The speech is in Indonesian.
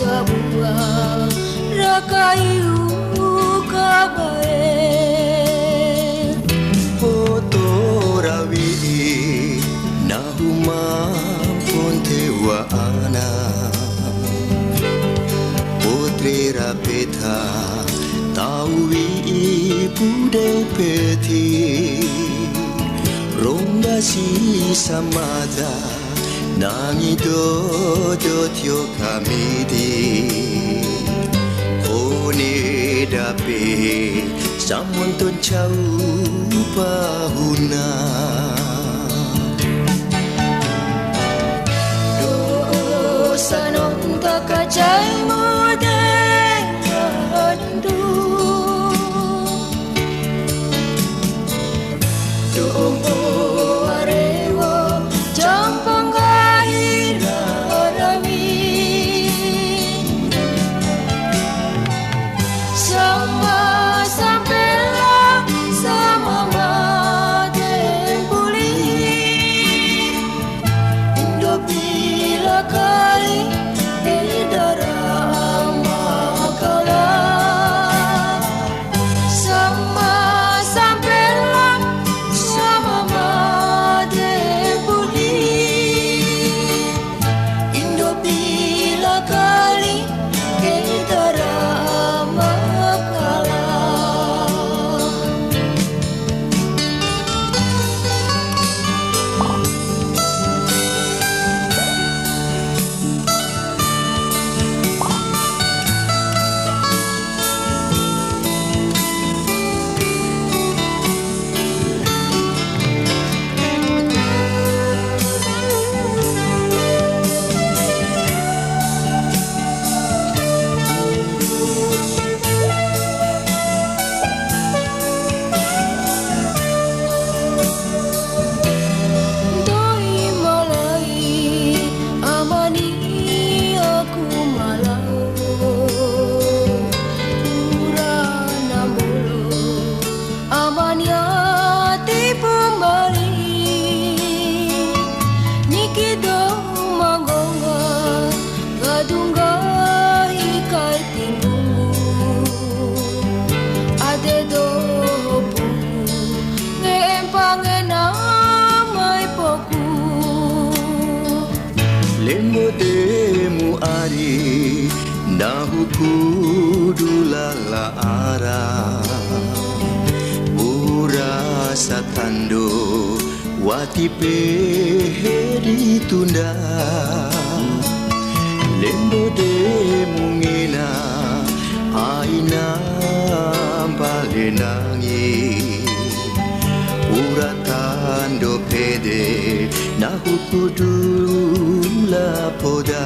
sebuah rakayu kabae foto rawi nahuma pontewa ana putri rapeta tawi bude peti ronda si samada nangi do tyo kamidi kone dape samun ton chau pahuna do sanon takajai mode randu do arewo jampang Lembo demu ari nahuku dulala ara ura satando wati peheri tunda Lembo demu ngena aina balenangi ura tando pede nahuku dula poda